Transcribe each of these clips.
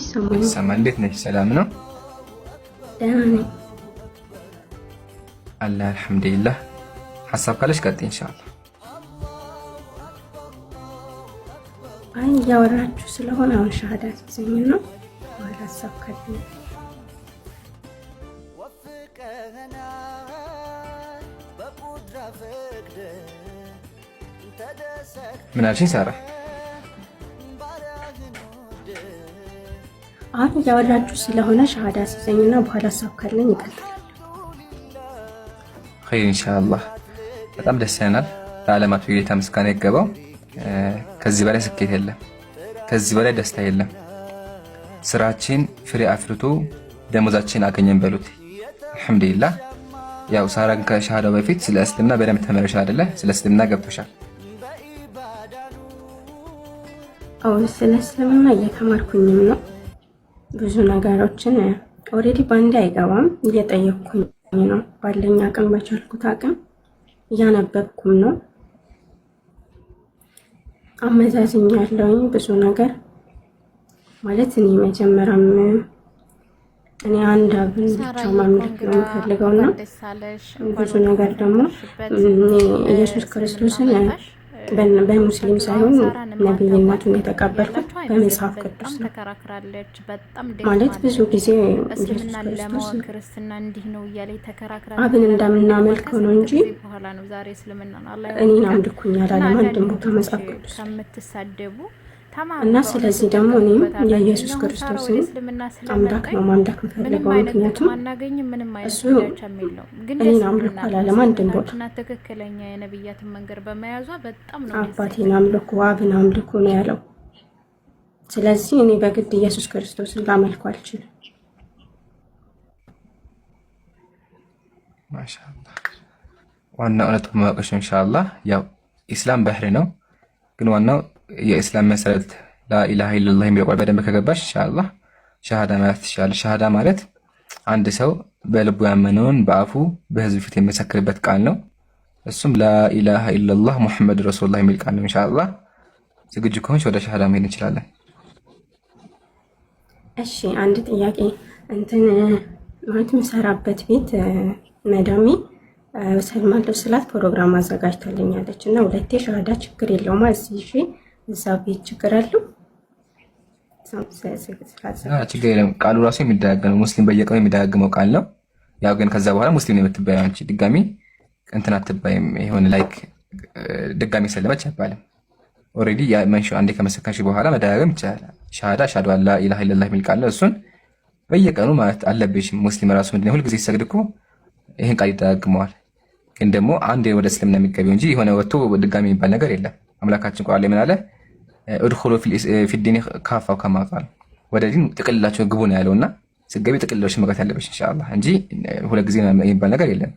ይሰማል። እንዴት ነሽ? ሰላም ነው? ደህና ነኝ አለ አልሐምዱሊላህ። ሐሳብ ካለሽ ቀጥይ ኢንሻአላህ። አይ እያወራችሁ ስለሆነ አሁን ሻሃዳ ሲዘኝ ነው ወደ ሐሳብ ካለኝ ምን አልሽኝ ሳራ? አሁን እያወራችሁ ስለሆነ ሻሃዳ ሲዘኝና በኋላ ሐሳብ ካለኝ ይቀጥላል። ኸይር ኢንሻአላህ። በጣም ደስ ይላል። ለዓለማቱ ጌታ ምስጋና ይገባው። ከዚህ በላይ ስኬት የለም፣ ከዚህ በላይ ደስታ የለም። ስራችን ፍሬ አፍርቶ ደሞዛችን አገኘን በሉት አልሐምዱሊላህ። ያው ሳራን ከሻሃዳው በፊት ስለ እስልምና በደንብ ተመረሻ አይደለ? ስለ እስልምና ገብቶሻል? አሁን ስለ እስልምና እየተማርኩኝም ነው። ብዙ ነገሮችን ኦልሬዲ ባንዴ አይገባም፣ እየጠየቅኩኝ ነው። ባለኝ አቅም በቻልኩት አቅም እያነበብኩም ነው። አመዛዝኛለሁኝ ብዙ ነገር ማለት እኔ መጀመሪያም እኔ አንድ አብን ብቻ ማምለክ ነው የምፈልገውና ብዙ ነገር ደግሞ ኢየሱስ ክርስቶስን በሙስሊም ሳይሆን ነብይነቱን የተቀበልኩት በመጽሐፍ ቅዱስ ነው። ማለት ብዙ ጊዜ ኢየሱስ ክርስቶስ አብን እንደምናመልከው ነው እንጂ እኔን አምልኩኝ አላለም አንድም ቦታ መጽሐፍ ቅዱስ። እና ስለዚህ ደግሞ እኔም የኢየሱስ ክርስቶስን አምላክ ነው ማምለክ የምፈልገው። ምክንያቱም እሱ እኔን አምልኩ አላለም አንድም ቦታ። አባቴን አምልኩ አብን አምልኩ ነው ያለው። ስለዚህ እኔ በግድ ኢየሱስ ክርስቶስን ላመልኩ አልችልም። ማሻአላህ። ዋናው እውነቱን ማወቅሽ ኢንሻአላህ። ያው ኢስላም ባህር ነው፣ ግን ዋናው የኢስላም መሰረት ላኢላሃ ኢለላህ የሚለው ቃል በደንብ ከገባሽ ኢንሻአላህ ሻሃዳ ማለት ትችላለሽ። ሻሃዳ ማለት አንድ ሰው በልቡ ያመነውን በአፉ በህዝብ ፊት የሚመሰክርበት ቃል ነው። እሱም ላኢላሃ ኢለላህ ሙሐመድ ረሱሉላህ የሚል ቃል ነው። ኢንሻአላህ ዝግጁ ከሆንሽ ወደ ሻሃዳ መሄድ እንችላለን። እሺ፣ አንድ ጥያቄ እንትን ማለት የምሰራበት ቤት መዳሜ ሰልማን ስላት ፕሮግራም አዘጋጅታለኛለች እና ሁለቴ ሻሃዳ ችግር የለውም እሺ እዛ ቤት ችግር አለው? ችግር የለም። ቃሉ ራሱ የሚደጋገመው ሙስሊም በየቀኑ የሚደጋገመው ቃል ነው። ያው ግን ከዛ በኋላ ሙስሊም ነው የምትባየው አንቺ። ድጋሚ እንትን አትባይም። ይሁን ላይክ ድጋሚ ሰለመች አይባልም። ኦልሬዲ ያ መንሹ አንዴ ከመሰከንሽ በኋላ መደጋገም ይቻላል። ሻሃዳ ሻሃዱ አላ ኢላሃ ኢለላህ የሚል ቃል ነው። እሱን በየቀኑ ማለት አለብሽ። ሙስሊም ራሱ ምንድነው ሁልጊዜ ሲሰግድ እኮ ይሄን ቃል ይደጋግመዋል። ግን ደግሞ አንዴ ወደ እስልምና የሚገቢው እንጂ የሆነ ወጥቶ ድጋሚ የሚባል ነገር የለም። አምላካችን ቁርአን ላይ ምን አለ? እድኹሉ ፊዲን ካፋው ከማቃል ወደ ዲን ጥቅልላችሁ ግቡ ነው ያለውና ስገቢ ጥቅልላችሁ መግባት ያለበሽ ኢንሻአላህ እንጂ ሁለት ጊዜ የሚባል ነገር የለም።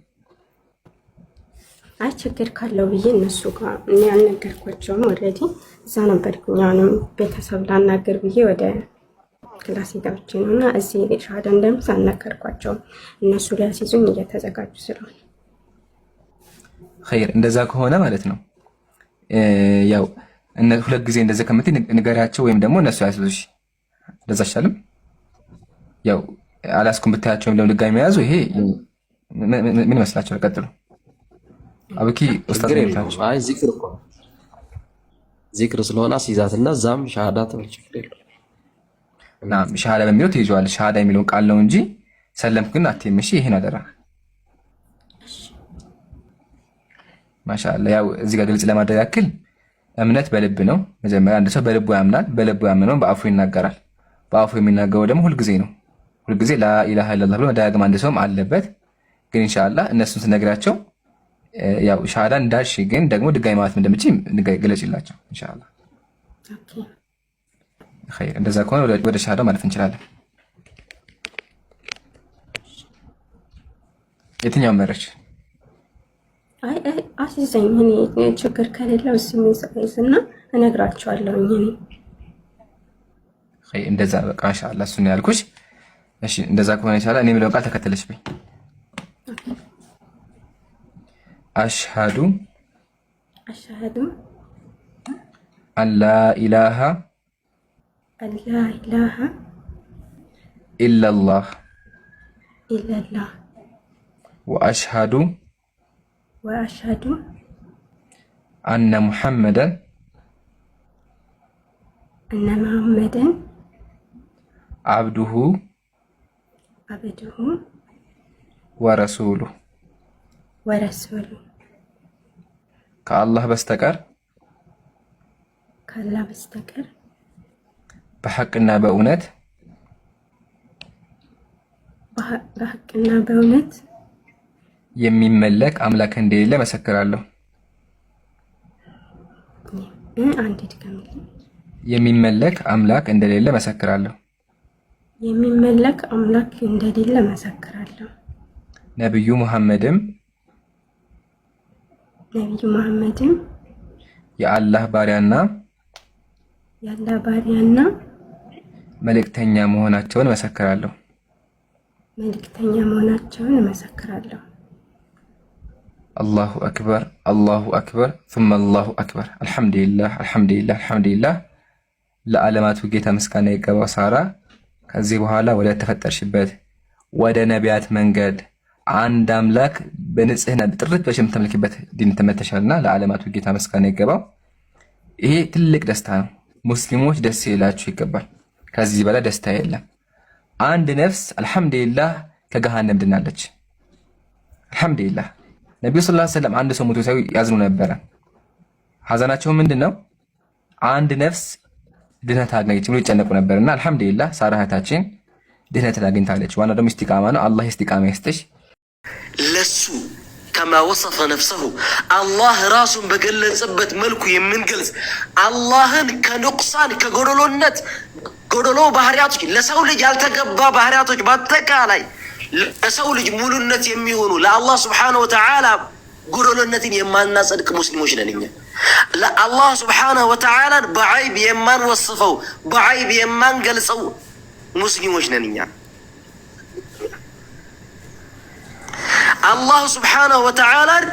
አይ ችግር ካለው ብዬ እነሱ ጋር እኔ አልነገርኳቸውም። ኦልሬዲ እዛ ነበርኩኝ። አሁንም ቤተሰብ ላናገር ብዬ ወደ ክላስ ገብቼ ነውና እዚህ ሻሃዳ እንደምስ አልነገርኳቸውም። እነሱ ሊያስይዙኝ እየተዘጋጁ ስለሆነ ኸይር። እንደዛ ከሆነ ማለት ነው ያው ሁለት ጊዜ እንደዚህ ከምትይ ንገሪያቸው ወይም ደግሞ እነሱ ያስይዙሽ። እንደዛ አይሻልም? ያው አላስኩም ብታያቸው ወይም ደግሞ ድጋሚ መያዙ ይሄ ምን ይመስላችኋል? ቀጥሉ። አብኪ ኡስታዝ ነው። አይ ዚክር እኮ ዚክር ስለሆነ አስይዛትና እዛም ሻሃዳ ተመልጭ ይችላል እና ሻሃዳ በሚለው ትይዟለሽ። ሻሃዳ የሚለውን ቃል ነው እንጂ ሰለምኩ ግን አትይም። እሺ ይሄን አደራ። ማሻአላ። ያው እዚህ ጋር ግልጽ ለማድረግ ያክል እምነት በልብ ነው። መጀመሪያ አንድ ሰው በልቡ ያምናል። በልቡ ያምነውን በአፉ ይናገራል። በአፉ የሚናገረው ደግሞ ሁልጊዜ ነው። ሁልጊዜ ላኢላሃ ኢለላህ ብሎ መደጋገም አንድ ሰውም አለበት። ግን ኢንሻአላህ እነሱን ስነግራቸው ያው ሻሃዳ እንዳልሽ ግን ደግሞ ድጋሚ ማለት እንደምችል ገለጽላቸው ኢንሻአላህ። ኦኬ ኸይር። እንደዛ ከሆነ ወደ ሻሃዳ ማለፍ እንችላለን። የትኛው መረች? አይ አስይዘኝ። እኔ ችግር ከሌለው እዚህ ምንሰይዝና እነግራቸዋለሁ። እኔ ኸይር። እንደዛ በቃ ኢንሻአላህ እሱን ያልኩሽ። እሺ እንደዛ ከሆነ ኢንሻአላህ እኔ የምለውን ቃል ተከተለሽ በይ። አሽሃዱ አላ ኢላሃ ኢለላህ ኢለላህ ወአሽሀዱ ወአሽሀዱ አነ ሙሐመደን እነ መሐመድን አብዱሁ አብዱሁ ወረሱሉ ወረሱሉ ከአላህ በስተቀር ከአላህ በስተቀር በሐቅና በእውነት በሐቅና በእውነት የሚመለክ አምላክ እንደሌለ መሰክራለሁ። አንድ ድገምልኝ። የሚመለክ አምላክ እንደሌለ መሰክራለሁ። የሚመለክ አምላክ እንደሌለ መሰክራለሁ። ነብዩ መሐመድም የአላህ ባሪያና መልእክተኛ መሆናቸውን መሰክራለሁ። አላሁ አክበር አላሁ አክበር ثم አላሁ አክበር። አልሐምዱሊላህ አልሐምዱሊላህ አልሐምዱሊላህ። ለዓለማቱ ጌታ ምስጋና ይገባው። ሳራ ከዚህ በኋላ ወደ ተፈጠርሽበት ወደ ነቢያት መንገድ አንድ አምላክ በንጽህና ጥርት በሽም ተመልክበት ዲን ተመተሻልና ለዓለማቱ ጌታ ምስጋና ይገባው። ይሄ ትልቅ ደስታ ነው። ሙስሊሞች ደስ ይላችሁ ይገባል። ከዚህ በላይ ደስታ የለም። አንድ ነፍስ አልሐምዱሊላህ ከገሃነም ድናለች። አልሐምዱሊላህ። ነብዩ ሰለላሁ ዐለይሂ ወሰለም አንድ ሰው ሞቶ ሳይ ያዝኑ ነበረ። ሐዘናቸው ምንድነው? አንድ ነፍስ ድህነት አገኘች ብሎ ይጨነቁ ነበርና አልሐምዱሊላህ ሳራ እህታችን ድህነትን አግኝታለች። ዋናው ደግሞ ኢስቲቃማ ነው። አላህ ኢስቲቃማ ይስጥሽ። ለሱ ከማ ወሰፈ ነፍሰሁ አላህ ራሱን በገለጸበት መልኩ የምንገልጽ አላህን ከንቁሳን ከጎደሎነት ጎደሎ ባህሪያቶች ለሰው ልጅ ያልተገባ ባህሪያቶች በአጠቃላይ ለሰው ልጅ ሙሉነት የሚሆኑ ለአላህ ስብሓነሁ ወተዓላ ጎደሎነትን የማናጸድቅ ሙስሊሞች ነን እኛ። ለአላህ ስብሓነሁ ወተዓላን በዐይብ የማንወስፈው በዐይብ የማንገልጸው ሙስሊሞች ነን እኛ። አላህ ስብሓነሁ ወተዓላን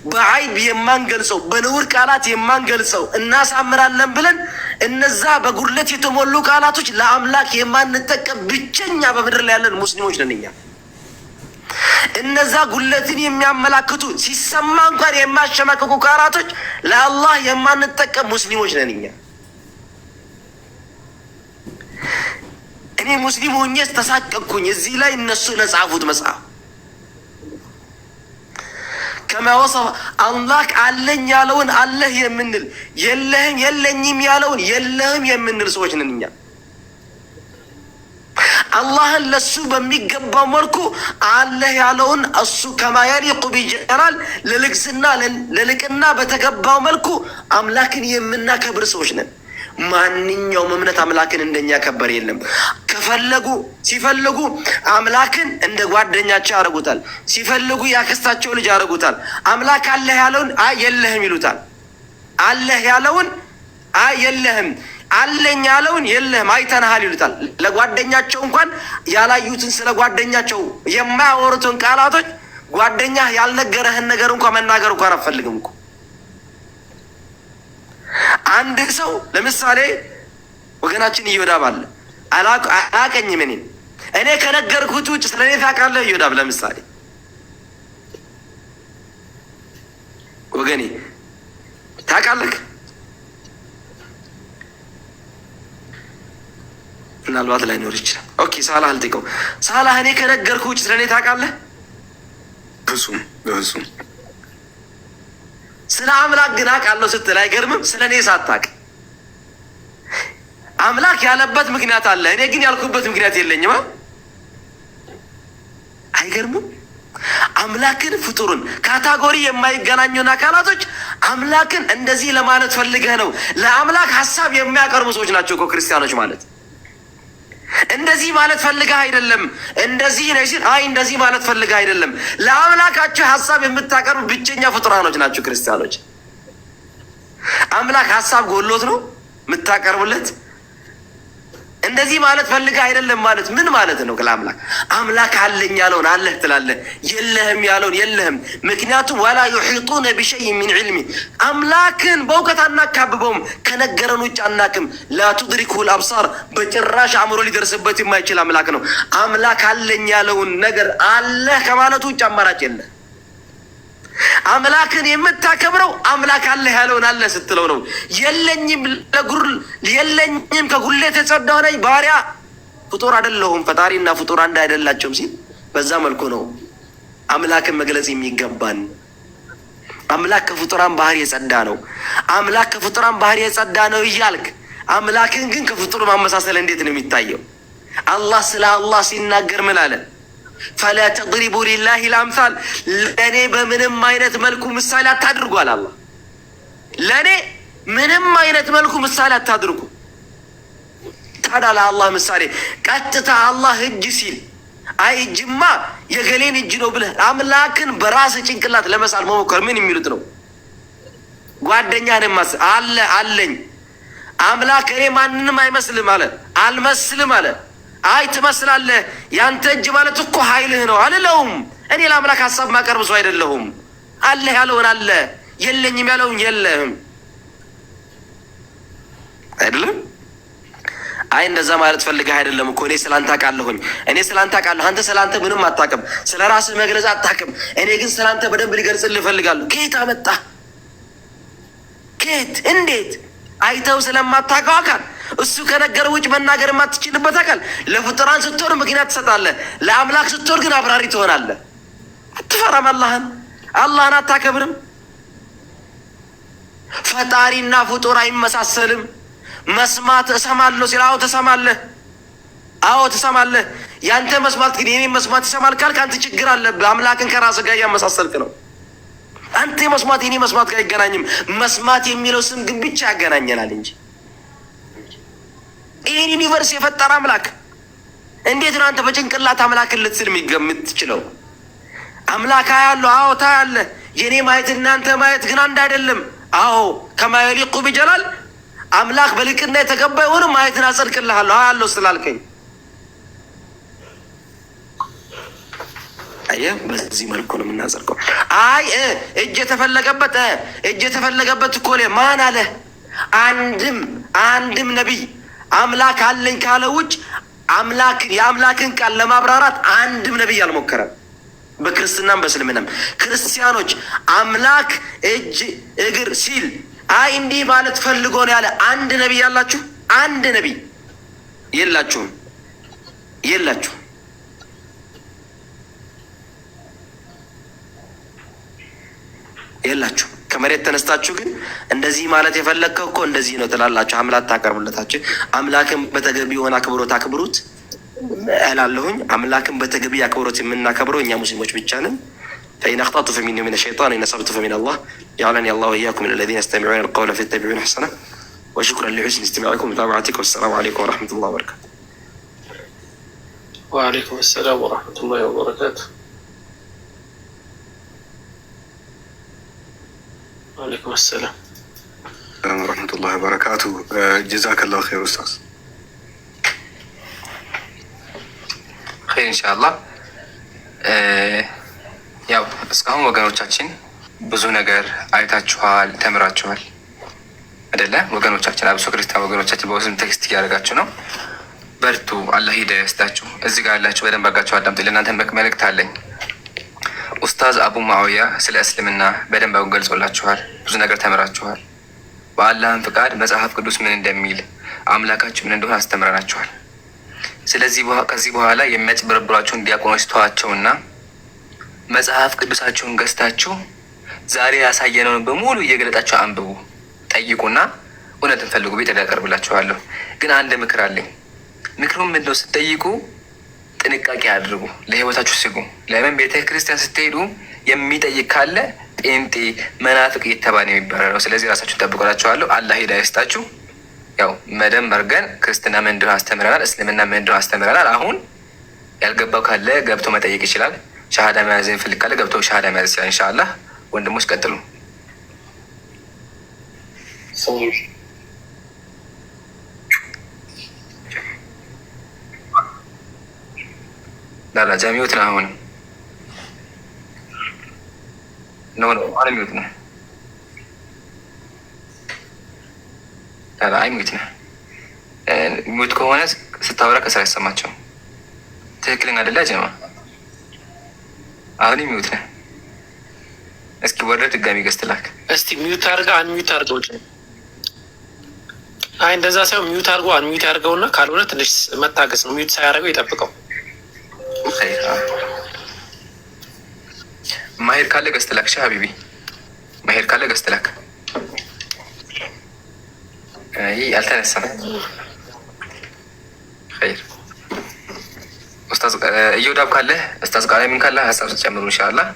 በዐይብ የማንገልጸው በንውር ቃላት የማንገልጸው እናሳምራለን ብለን እነዛ በጉድለት የተሞሉ ቃላቶች ለአምላክ የማንጠቀም ብቸኛ በምድር ላይ ያለን ሙስሊሞች ነን እኛ። እነዛ ጉድለትን የሚያመላክቱ ሲሰማ እንኳን የማያሸማቅቁ ቃላቶች ለአላህ የማንጠቀም ሙስሊሞች ነን እኛ። እኔ ሙስሊም ሆኜ ተሳቀቅኩኝ እዚህ ላይ እነሱ ለጻፉት መጽሐፍ ከማ ወሰፈ አምላክ አለኝ ያለውን አለህ የምንል የለህም የለኝም ያለውን የለህም የምንል ሰዎች ነን እኛ። አላህን ለሱ በሚገባው መልኩ አለህ ያለውን እሱ ከማ የሊቁ ቢጀላል ለልግስና ለልቅና በተገባው መልኩ አምላክን የምናከብር ሰዎች ነን። ማንኛውም እምነት አምላክን እንደኛ ከበር የለም። ከፈለጉ ሲፈልጉ አምላክን እንደ ጓደኛቸው ያደርጉታል። ሲፈልጉ ያክስታቸው ልጅ ያደርጉታል። አምላክ አለህ ያለውን አይ የለህም ይሉታል። አለህ ያለውን አይ የለህም፣ አለኝ ያለውን የለህም አይተናሃል ይሉታል። ለጓደኛቸው እንኳን ያላዩትን ስለ ጓደኛቸው የማያወሩትን ቃላቶች ጓደኛህ ያልነገረህን ነገር እንኳን መናገር እንኳን አትፈልግም እኮ። አንድ ሰው ለምሳሌ ወገናችን እዮዳብ አለ አላቀኝም እኔ ከነገርኩት ውጭ ስለኔ ታውቃለህ እዮዳብ ለምሳሌ ወገኔ ታውቃለህ? ምናልባት ላይኖር ይችላል። ኦኬ ሳላህ አልጠይቀው። ሳላህ እኔ ከነገርኩት ውጭ ስለኔ ታውቃለህ? ብዙም ስለ አምላክ ግን አውቃለሁ ስትል አይገርምም? ስለ እኔ ሳታውቅ አምላክ ያለበት ምክንያት አለ፣ እኔ ግን ያልኩበት ምክንያት የለኝም። አይገርምም? አምላክን ፍጡሩን ካታጎሪ የማይገናኙን አካላቶች አምላክን እንደዚህ ለማለት ፈልገህ ነው። ለአምላክ ሀሳብ የሚያቀርቡ ሰዎች ናቸው እኮ ክርስቲያኖች ማለት። እንደዚህ ማለት ፈልገህ አይደለም፣ እንደዚህ ነው ሲል አይ እንደዚህ ማለት ፈልገህ አይደለም። ለአምላካቸው ሀሳብ የምታቀርቡ ብቸኛ ፍጡራኖች ናቸው ክርስቲያኖች። አምላክ ሀሳብ ጎሎት ነው የምታቀርቡለት? እንደዚህ ማለት ፈልገህ አይደለም ማለት ምን ማለት ነው? ለአምላክ አምላክ አለኝ ያለውን አለህ ትላለህ፣ የለህም ያለውን የለህም። ምክንያቱም ወላ ዩሒጡነ ቢሸይእ ሚን ዒልሚ አምላክን በእውቀት አናካብበውም፣ ከነገረን ውጭ አናክም። ላ ቱድሪኩል አብሳር በጭራሽ አእምሮ ሊደርስበት የማይችል አምላክ ነው። አምላክ አለኝ ያለውን ነገር አለህ ከማለቱ ውጭ አማራጭ የለህ። አምላክን የምታከብረው አምላክ አለህ ያለውን አለ ስትለው ነው። የለኝም ከጉሌት የጸዳሁ ነኝ ባሪያ ፍጡር አይደለሁም ፈጣሪና ፍጡር አንድ አይደላቸውም ሲል በዛ መልኩ ነው አምላክን መግለጽ የሚገባን። አምላክ ከፍጡራን ባህሪ የጸዳ ነው። አምላክ ከፍጡራን ባህሪ የጸዳ ነው እያልክ አምላክን ግን ከፍጡር ማመሳሰል እንዴት ነው የሚታየው? አላህ ስለ አላህ ሲናገር ምን አለ? ፈላ ተድሪቡ ሊላሂ ልአምሳል ለእኔ በምንም አይነት መልኩ ምሳሌ አታድርጉ አለ አላህ። ለእኔ ምንም አይነት መልኩ ምሳሌ አታድርጉ። ታዲያ ለአላህ ምሳሌ ቀጥታ አላህ እጅ ሲል አይ እጅማ የገሌን እጅ ነው ብለህ አምላክን በራስ ጭንቅላት ለመሳል መሞከር ምን የሚሉት ነው? ጓደኛህን ማስ አለ አለኝ አምላክ እኔ ማንንም አይመስልም አለ አልመስልም አለ። አይ ትመስላለህ፣ ያንተ እጅ ማለት እኮ ኃይልህ ነው አልለውም። እኔ ለአምላክ ሀሳብ ማቀርብ ሰው አይደለሁም። አለህ ያለውን አለ፣ የለኝም ያለውን የለህም አይደለም። አይ እንደዛ ማለት ፈልገህ አይደለም እኮ እኔ ስላንተ አውቃለሁኝ፣ እኔ ስላንተ አውቃለሁ። አንተ ስላንተ ምንም አታውቅም፣ ስለ ራስህ መግለጽ አታውቅም። እኔ ግን ስላንተ በደንብ ሊገልጽልህ እፈልጋለሁ። ከየት አመጣህ? ከየት? እንዴት? አይተው ስለማታውቀው አካል እሱ ከነገር ውጭ መናገር የማትችልበት አካል ለፍጡራን ስትሆን ምክንያት ትሰጣለህ፣ ለአምላክ ስትሆን ግን አብራሪ ትሆናለህ። አትፈራም? አላህን አታከብርም? ፈጣሪና ፍጡር አይመሳሰልም። መስማት እሰማለሁ ሲል አዎ ትሰማለህ፣ አዎ ትሰማለህ። ያንተ መስማት ግን የኔ መስማት ይሰማል ካልክ አንተ ችግር አለብህ። አምላክን ከራስህ ጋር እያመሳሰልክ ነው። አንተ መስማት የኔ መስማት ጋር አይገናኝም። መስማት የሚለው ስም ግን ብቻ ያገናኘናል እንጂ ይህን ዩኒቨርስ የፈጠረ አምላክ እንዴት ነው አንተ በጭንቅላት አምላክን ልትስል የምትችለው? አምላክ አያለሁ፣ አዎ ታያለህ። የኔ ማየት እናንተ ማየት ግን አንድ አይደለም። አዎ ከማ የሊቁ ቢጀላል አምላክ በልቅና የተገባ የሆነ ማየትን አጸድቅልሃለሁ አያለሁ ስላልከኝ። አየህ፣ በዚህ መልኩ ነው የምናጸድቀው። አይ እጅ የተፈለገበት እኮ ማን አለ? አንድም ነቢይ አምላክ አለኝ ካለ ውጭ የአምላክን ቃል ለማብራራት አንድም ነቢይ አልሞከረም። በክርስትናም በእስልምናም ክርስቲያኖች አምላክ እጅ እግር ሲል አይ እንዲህ ማለት ፈልጎ ነው ያለ አንድ ነቢይ ያላችሁ? አንድ ነቢይ የላችሁም። ከመሬት ተነስታችሁ ግን እንደዚህ ማለት የፈለግከው እኮ እንደዚህ ነው ትላላችሁ። አምላክ ታቀርቡለታችሁ። አምላክን በተገቢ የሆነ አክብሮት አክብሩት እላለሁኝ። አምላክን በተገቢ አክብሮት የምናከብረው እኛ ሙስሊሞች ብቻ ነን። ፈኢን አኽጠእቱ ፈሚኒ ወሚነ ሸይጣን ወኢን አሰብቱ ፈሚን አላህ ጀዐለኒ አላሁ ወኢያኩም ሚነ ለዚነ የስተሚዑነ አልቀውለ ፈየተቢዑነ አሕሰነህ ወሹክረን ሊሑስኒ ኢስቲማዒኩም ወሙታበዓቲኩም። ወሰላሙ ዓለይኩም ወረሕመቱላሂ ወበረካቱህ። ወዓለይኩም ሰላም ወረሕመቱላሂ ወበረካቱህ። ወዓለይኩም ሰላም ወረሕመቱላሂ ወበረካቱህ። ጀዛከላሁ ኸይር ኡስታዝ። ኸይር ኢንሻአላህ። ያው እስካሁን ወገኖቻችን ብዙ ነገር አይታችኋል፣ ተምራችኋል አይደለ? ወገኖቻችን አብሶ ክርስቲያን ወገኖቻችን በውስጥ ቴክስት እያደረጋችሁ ነው። በርቱ፣ አላህ ሂዳያ ይስጣችሁ። እዚህ ጋር ያላችሁ በደንብ አድርጋችሁ አዳምጡ። ለእናንተ መልእክት አለኝ። ኡስታዝ አቡ ሙዓዊያ ስለ እስልምና በደንብ ገልጾላችኋል። ብዙ ነገር ተምራችኋል። በአላህም ፍቃድ መጽሐፍ ቅዱስ ምን እንደሚል አምላካችሁ ምን እንደሆነ አስተምረናችኋል። ስለዚህ ከዚህ በኋላ የሚያጭበረብሯችሁን ዲያቆኖች ተዋቸውና መጽሐፍ ቅዱሳችሁን ገዝታችሁ ዛሬ ያሳየነውን በሙሉ እየገለጣችሁ አንብቡ፣ ጠይቁና እውነትን ፈልጉ። ቤት ያቀርብላችኋለሁ። ግን አንድ ምክር አለኝ። ምክሩም ምንድነው? ስትጠይቁ ጥንቃቄ አድርጉ፣ ለህይወታችሁ ስጉ። ለምን ቤተ ክርስቲያን ስትሄዱ የሚጠይቅ ካለ ጴንጤ መናፍቅ እየተባለ የሚባለው ነው። ስለዚህ ራሳችሁን ጠብቆላችኋለሁ። አላህ ሂዳያ ይስጣችሁ። ያው መደም መርገን ክርስትና ምን እንደሆነ አስተምረናል፣ እስልምና ምን እንደሆነ አስተምረናል። አሁን ያልገባው ካለ ገብቶ መጠየቅ ይችላል። ሻሃዳ መያዝ የሚፈልግ ካለ ገብቶ ሻሃዳ መያዝ ይችላል። ኢንሻአላህ ወንድሞች ቀጥሉ። ላላ ጃሚውት ነው አሁን ነው አሁን ሚውት ነው ላላ አይ ሚውት ነው ሚውት ከሆነ ስታወራ ከስራ አይሰማቸውም ትክክለኛ አይደለ ጀማ አሁን ሚውት ነው እስኪ ወደ ድጋሚ ገዝተላክ እስቲ ሚውት አድርጋ አንሚውት አድርገው አይ እንደዛ ሳይሆን ሚውት አድርገው አንሚውት አድርገውና ካልሆነ ትንሽ መታገስ ነው ሚውት ሳያደርገው ይጠብቀው ማሄር ካለ ገዝተላክ ሀቢቢ ማሄር ካለ ገዝተላክ አይ አልተነሳም ኸይር ኡስታዝ እየውዳብ ካለ ኡስታዝ ቃል ምን ካለ ሀሳብ ጨምሩ ኢንሻአላህ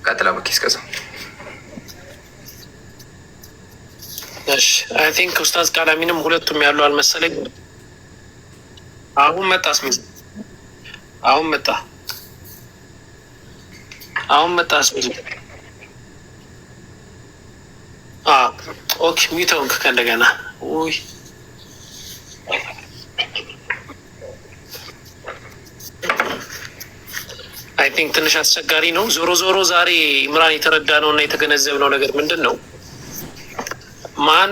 ቀጥላ በኪስ ከዛ እሺ አይ ቲንክ ኡስታዝ ቃላሚንም ሁለቱም ያሉ አልመሰለኝ አሁን መጣ አስሚዝ አሁን መጣ አስሚዝ ኦኬ ሚውተውን ከእንደገና ውይ አይ ቲንክ ትንሽ አስቸጋሪ ነው። ዞሮ ዛሬ ኢምራን የተረዳነው እና የተገነዘብነው ነገር ምንድን ነው? ማን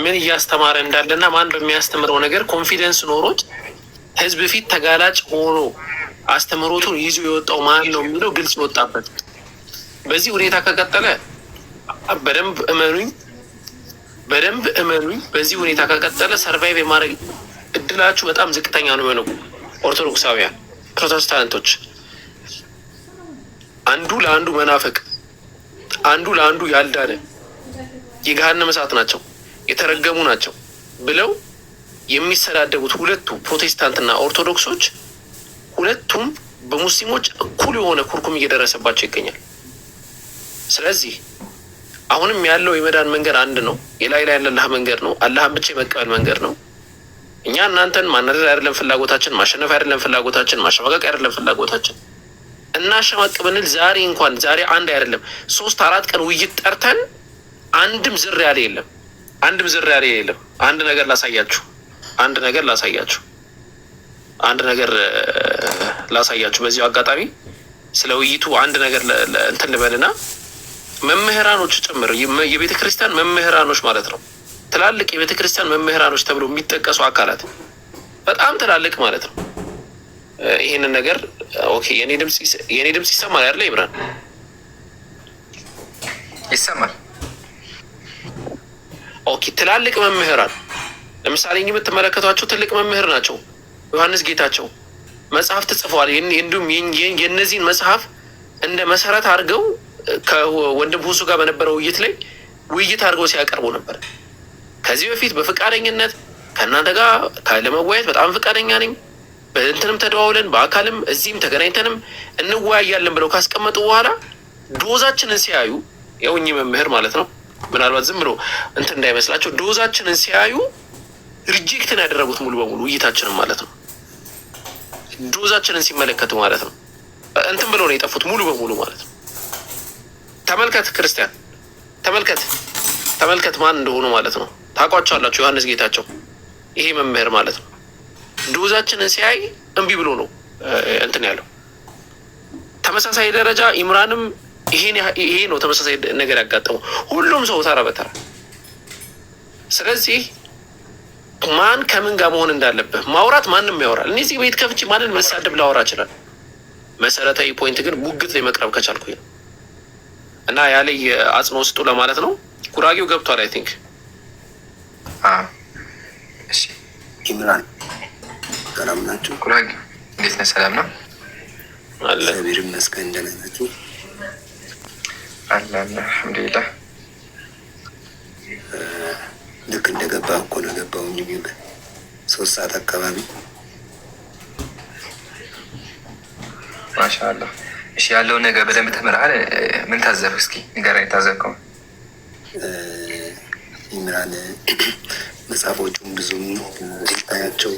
ምን እያስተማረ እንዳለና ማን በሚያስተምረው ነገር ኮንፊደንስ ኖሮት ህዝብ ፊት ተጋላጭ ሆኖ አስተምሮቱን ይዞ የወጣው ማን ነው የሚለው ግልጽ ወጣበት። በዚህ ሁኔታ ከቀጠለ በደንብ እመኑኝ፣ በዚህ ሁኔታ ከቀጠለ ሰርቫይቭ የማድረግ እድላችሁ በጣም ዝቅተኛ ነው የሚሆነው። ኦርቶዶክሳውያን ፕሮቴስታንቶች አንዱ ለአንዱ መናፈቅ፣ አንዱ ለአንዱ ያልዳነ የገሃነመ እሳት ናቸው፣ የተረገሙ ናቸው ብለው የሚሰዳደቡት ሁለቱ ፕሮቴስታንትና ኦርቶዶክሶች ሁለቱም በሙስሊሞች እኩል የሆነ ኩርኩም እየደረሰባቸው ይገኛል። ስለዚህ አሁንም ያለው የመዳን መንገድ አንድ ነው። የላይ ላይ ያለላህ መንገድ ነው። አላህን ብቻ የመቀበል መንገድ ነው። እኛ እናንተን ማናደድ አይደለም ፍላጎታችን፣ ማሸነፍ አይደለም ፍላጎታችን፣ ማሸማቀቅ አይደለም ፍላጎታችን። እናሸማቅ ብንል ዛሬ አንድ አይደለም 3-4 ቀን ውይይት ጠርተን አንድም ዝር ያለ የለም። አንድ ነገር ላሳያችሁ በዚሁ አጋጣሚ ስለ ውይይቱ አንድ ነገር እንትን ልበልና መምህራኖች ጭምር የቤተ ክርስቲያን መምህራኖች ማለት ነው፣ ትላልቅ የቤተ ክርስቲያን መምህራኖች ተብሎ የሚጠቀሱ አካላት በጣም ትላልቅ ማለት ነው። ይህንን ነገር ኦኬ፣ የኔ ድምፅ ይሰማል አይደለ? ይብራን ይሰማል። ኦኬ፣ ትላልቅ መምህራን ለምሳሌ የምትመለከቷቸው ትልቅ መምህር ናቸው። ዮሐንስ ጌታቸው መጽሐፍ ተጽፈዋል። እንዲሁም የእነዚህን መጽሐፍ እንደ መሰረት አድርገው ከወንድም ሁሱ ጋር በነበረው ውይይት አድርገው ሲያቀርቡ ነበር። ከዚህ በፊት በፈቃደኝነት ከእናንተ ጋር ለመወያየት በጣም ፈቃደኛ ነኝ፣ በእንትንም ተደዋውለን በአካልም እዚህም ተገናኝተንም እንወያያለን ብለው ካስቀመጡ በኋላ ዶዛችንን ሲያዩ የውኝ መምህር ማለት ነው፣ ምናልባት ዝም ብሎ እንትን እንዳይመስላቸው ዶዛችንን ሲያዩ ሪጀክትን ያደረጉት ሙሉ በሙሉ ውይይታችንን ማለት ነው። ዶዛችንን ሲመለከቱ ማለት ነው እንትን ብለው ነው የጠፉት ሙሉ በሙሉ ማለት ነው። ተመልከት ክርስቲያን፣ ተመልከት ማን እንደሆኑ ማለት ነው። ታውቋቸዋላችሁ። ዮሐንስ ጌታቸው ይሄ መምህር ማለት ነው። ዶዛችንን ሲያይ እምቢ ብሎ ነው እንትን ያለው። ተመሳሳይ ደረጃ ኢምራንም ይሄ ነው ተመሳሳይ ነገር ያጋጠመው፣ ሁሉም ሰው ተራ በተራ። ስለዚህ ማን ከምን ጋር መሆን እንዳለብህ ማውራት ማንም ያወራል። እነዚህ ቤት ከፍቼ ማንን መሳደብ ላወራ ይችላል። መሰረታዊ ፖይንት ግን ሙግት ላይ መቅረብ ከቻልኩኝ ነው። እና ያለይ አጽንኦ ስጡ ለማለት ነው። ጉራጌው ገብቷል አይ ቲንክ። እሺ ኢምራን ሰላም ናችሁ? ጉራጌ እንዴት ነህ? ሰላም ነው አለ። እግዚአብሔር ይመስገን። ደህና ናችሁ? አለ አልሐምዱሊላህ። ልክ እንደገባህ እኮ ነው ገባሁኝ። ቢሆን 3 ሰዓት አካባቢ ማሻአላህ። እሺ ያለውን ነገር በደንብ ተምረሃል። ምን ታዘብክ? እስኪ ንገረኝ የታዘብከው። ኢምራን መጽሐፎቹን ብዙም ስታያቸው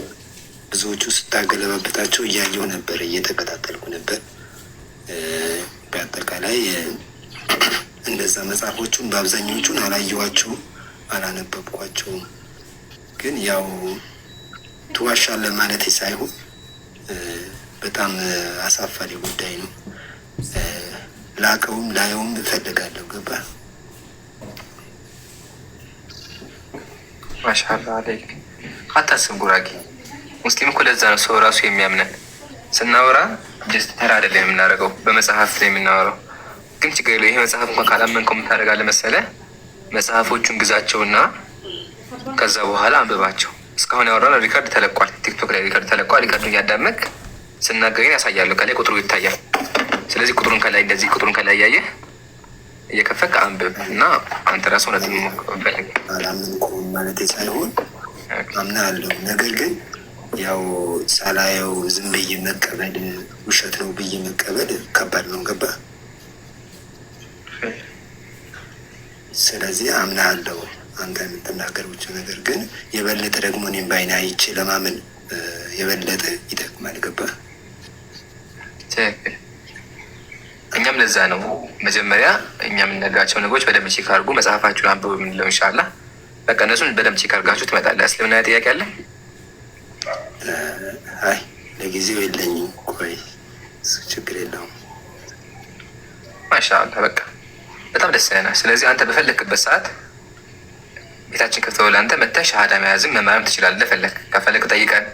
ብዙዎቹ ስታገለባበጣቸው እያየሁ ነበር፣ እየተከታተልኩ ነበር። በአጠቃላይ እንደዛ መጽሐፎቹን በአብዛኞቹን አላየኋቸውም፣ አላነበብኳቸውም። ግን ያው ትዋሻለህ ማለት ሳይሆን በጣም አሳፋሪ ጉዳይ ነው። ላቀውም ላየውም እፈልጋለሁ። ገባ? ማሻአላ አለይክ። አታስብ ጉራጌ፣ ሙስሊም እኮ ለዛ ነው ሰው ራሱ የሚያምነን። ስናወራ ጀስት ተራ አይደለም የምናደርገው፣ በመጽሐፍ ላይ የምናወራው። ግን ችግር የለው። ይሄ መጽሐፍ እንኳን ካላመንከው የምታደርጋለህ መሰለህ? መጽሐፎቹን ግዛቸውና ከዛ በኋላ አንብባቸው። እስካሁን ያወራነው ሪከርድ ተለቋል፣ ቲክቶክ ላይ ሪከርድ ተለቋል። ሪከርዱን እያዳመቅ ስናገኝ ያሳያለሁ። ከላይ ቁጥሩ ይታያል። ስለዚህ ቁጥሩን ከላይ እንደዚህ ቁጥሩን ከላይ ያየህ እየከፈክ አንብብ እና አንተ ራስህ እውነት ፈልግ። አላመንኩም ማለት ሳይሆን አምናለሁ። ነገር ግን ያው ሳላየው ዝም ብዬ መቀበል ውሸት ነው ብዬ መቀበል ከባድ ነው። ገባ? ስለዚህ አምናለሁ አንተ የምትናገሩት ነገር ግን የበለጠ ደግሞ እኔም በዓይኔ አይቼ ለማመን የበለጠ ይጠቅማል። ገባ? እኛም ለዛ ነው መጀመሪያ እኛ የምንነግራቸው ነገሮች በደንብ ቼክ አድርጉ፣ መጽሐፋችሁን አንብቡ የምንለው። ኢንሻላህ በቃ እነሱን በደንብ ቼክ አድርጋችሁ ትመጣለህ። እስልምና ጥያቄ አለ? አይ ለጊዜው የለኝም። ቆይ እሱ ችግር የለውም። ማሻአላህ በቃ በጣም ደስ ይለናል። ስለዚህ አንተ በፈለክበት ሰዓት ቤታችን ከፍተው ለአንተ መተህ ሻሃዳ መያዝም መማርም ትችላለህ። ፈለክ ከፈለክ ጠይቀን፣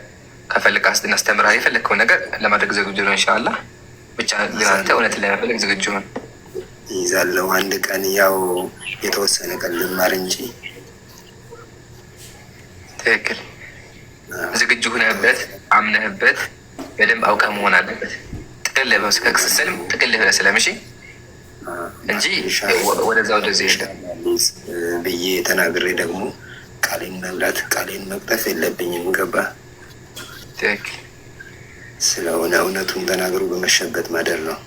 ከፈለክ እናስተምርሃለን። የፈለግከውን ነገር ለማድረግ ዝግጁ ነው ኢንሻላህ። ብቻ ግን አንተ እውነትን ለመፈለግ ዝግጁ ነው። ይዛለው አንድ ቀን ያው የተወሰነ ቀን ልማር እንጂ። ትክክል። ዝግጁ ሁነህበት አምነህበት በደንብ አውቀህ መሆን አለበት። ጥቅል ከክስስልም ጥቅል ብለህ ስለምሽ እንጂ ወደዛ ወደዚህ የለም ብዬ ተናግሬ ደግሞ ቃሌን መብላት ቃሌን መቅጠፍ የለብኝም። ገባ? ትክክል ስለሆነ እውነቱን ተናግሮ በመሸበት ማደር ነው።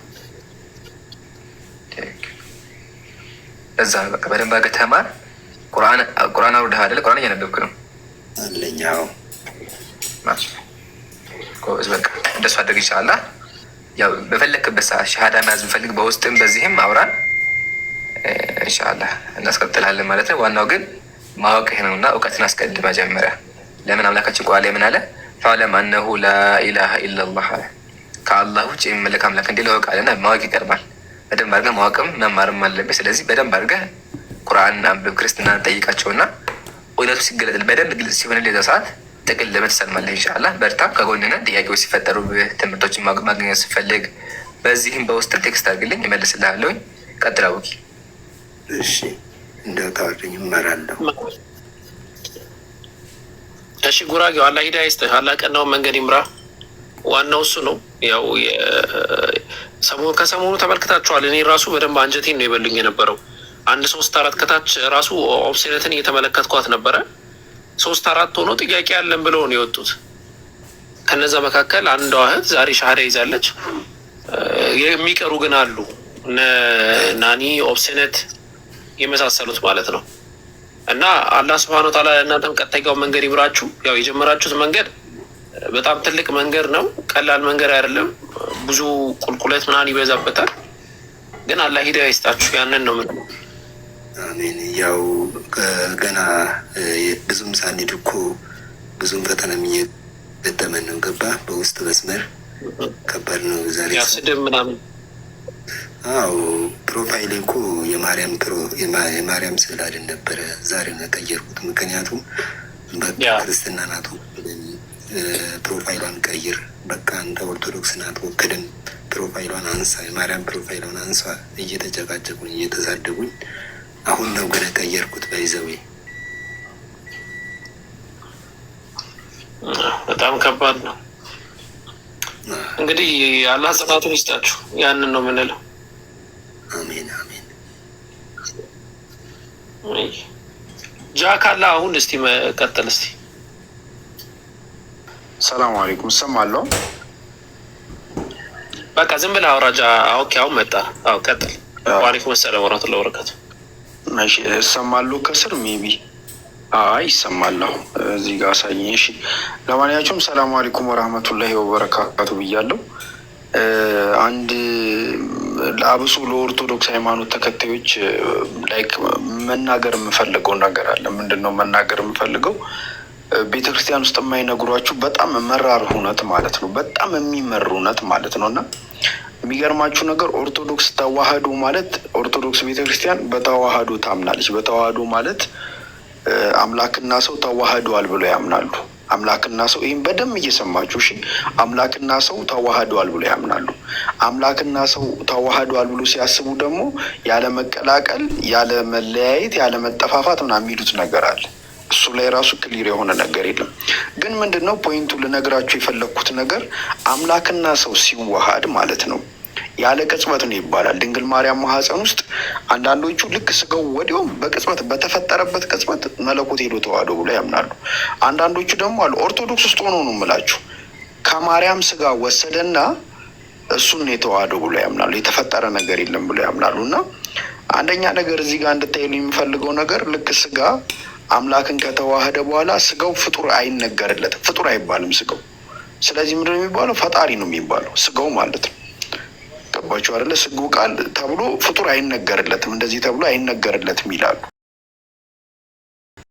እዛ በቃ በደንብ አድርገህ ተማር። ቁርአን አውርደህ አይደለ? ቁርአን እያነበብክ ነው አለኛው። ጎበዝ። በቃ እንደሱ አድርግ ኢንሻላህ። ያው በፈለክበት ሰዓት ሻሃዳ መያዝ ብፈልግ በውስጥም በዚህም አውራን ኢንሻላህ እናስቀጥላለን ማለት ነው። ዋናው ግን ማወቅህ ነው እና እውቀትን አስቀድም መጀመሪያ። ለምን አምላካችን ቁርአን ላይ ምን አለ? ፈዕለም አነሁ ላኢላሃ ኢለላህ አለ። ከአላህ ውጭ የሚመለክ አምላክ እንደሌለ እወቅ አለና ማወቅ ይቀርባል። በደንብ አድርገህ ማወቅም መማርም አለብህ። ስለዚህ በደንብ አድርገህ ቁርአንን አንብብ፣ ክርስትናን ጠይቃቸውና እውነቱ ሲገለጥ በደንብ ግልጽ ሲሆንልህ የዛ ሰዓት ጥቅል ለመትሰልማለህ ኢንሻላህ። በርታ፣ ከጎንነ ጥያቄዎች ሲፈጠሩ ትምህርቶችን ማግኘት ስፈልግ በዚህም በውስጥ ቴክስት አድርግልኝ እመልስልሃለሁኝ። ቀጥል አውቂ። እሺ እንደው ታወሪኝ እመራለሁ። እሺ ጉራጌው አላህ ሂዳያ ይስጥህ። አላህ ቀናውን መንገድ ይምራ። ዋናው እሱ ነው። ያው ከሰሞኑ ተመልክታችኋል። እኔ ራሱ በደንብ አንጀቴን ነው የበሉኝ የነበረው። 1 3 4 ከታች ራሱ ኦብሴነትን እየተመለከትኳት ነበረ። 3 4 ሆኖ ጥያቄ ያለን ብለው ነው የወጡት። ከነዛ መካከል አንዷ እህት ዛሬ ሻሃዳ ይዛለች። የሚቀሩ ግን አሉ፣ እነ ናኒ ኦብሴነት የመሳሰሉት ማለት ነው። እና አላህ ስብሐነ ወተዓላ እናንተም ቀጣይጋው መንገድ ይብራችሁ። ያው የጀመራችሁት መንገድ በጣም ትልቅ መንገድ ነው፣ ቀላል መንገድ አይደለም። ብዙ ቁልቁለት ምናምን ይበዛበታል። ግን አላህ ሂዳያ ይስጣችሁ። ያንን ነው ምን አሜን። ያው ገና ብዙም ሳንሄድ እኮ ብዙም ፈተናም እየገጠመን ነው። ገባ? በውስጥ መስመር ከባድ ነው ዛሬ ያስድብ ምናምን። አዎ ፕሮፋይሌ እኮ የማርያም ስዕል አይደል ነበረ። ዛሬ ነው የቀየርኩት። ምክንያቱም በቃ ክርስትና ናት ፕሮፋይሏን ቀይር፣ በቃ አንተ ኦርቶዶክስ ናት ወክልም ፕሮፋይሏን አንሳ፣ የማርያም ፕሮፋይሏን አንሳ እየተጨቃጨቁኝ እየተሳደቡኝ፣ አሁን ነው ገና ቀየርኩት። ባይዘዌ በጣም ከባድ ነው። እንግዲህ አላህ ጽናቱን ይስጣችሁ። ያንን ነው የምንለው። አሜን አሜን። ጃካላ አሁን እስቲ መቀጠል እስቲ። ሰላም አለይኩም። እሰማለሁ። በቃ ዝም ብለህ አውራጃ። ኦኬ አሁን መጣ። አዎ ቀጥል። ወአለይኩም ሰላም ወራህመቱላሂ ወበረካቱ። እሺ እሰማለሁ። ከስር ሜቢ አይ ይሰማለሁ። እዚህ ጋር አሳየኝ። እሺ ለማንኛውም ሰላም አለይኩም ወራህመቱላሂ ወበረካቱ ብያለሁ። አንድ ለአብሶ ለኦርቶዶክስ ሃይማኖት ተከታዮች ላይክ መናገር የምፈልገው ነገር አለ። ምንድን ነው መናገር የምፈልገው? ቤተክርስቲያን ውስጥ የማይነግሯችሁ በጣም መራር እውነት ማለት ነው። በጣም የሚመር እውነት ማለት ነው። እና የሚገርማችሁ ነገር ኦርቶዶክስ ተዋህዶ ማለት ኦርቶዶክስ ቤተክርስቲያን በተዋህዶ ታምናለች። በተዋህዶ ማለት አምላክና ሰው ተዋህደዋል ብሎ ያምናሉ። አምላክና ሰው ይህም በደንብ እየሰማችሁ እሺ። አምላክና ሰው ተዋህደዋል ብሎ ያምናሉ። አምላክና ሰው ተዋህደዋል ብሎ ሲያስቡ ደግሞ ያለ መቀላቀል፣ ያለ መለያየት፣ ያለ መጠፋፋት ምናምን የሚሉት ነገር አለ። እሱ ላይ ራሱ ክሊር የሆነ ነገር የለም። ግን ምንድነው ፖይንቱ ልነግራችሁ የፈለግኩት ነገር አምላክና ሰው ሲዋሃድ ማለት ነው ያለ ቅጽበት ነው ይባላል። ድንግል ማርያም ማህፀን ውስጥ አንዳንዶቹ ልክ ስጋው ወዲያው በቅጽበት በተፈጠረበት ቅጽበት መለኮት ሄዶ ተዋህዶ ብሎ ያምናሉ። አንዳንዶቹ ደግሞ አሉ ኦርቶዶክስ ውስጥ ሆኖ ነው የምላችሁ ከማርያም ስጋ ወሰደና እሱን የተዋህዶ ብሎ ያምናሉ። የተፈጠረ ነገር የለም ብሎ ያምናሉ። እና አንደኛ ነገር እዚህ ጋር እንድታይሉ የሚፈልገው ነገር ልክ ስጋ አምላክን ከተዋህደ በኋላ ስጋው ፍጡር አይነገርለትም። ፍጡር አይባልም ስጋው። ስለዚህ ምንድን ነው የሚባለው? ፈጣሪ ነው የሚባለው ስጋው ማለት ነው። ገባችሁ አይደለ? ስጋው ቃል ተብሎ ፍጡር አይነገርለትም፣ እንደዚህ ተብሎ አይነገርለትም ይላሉ።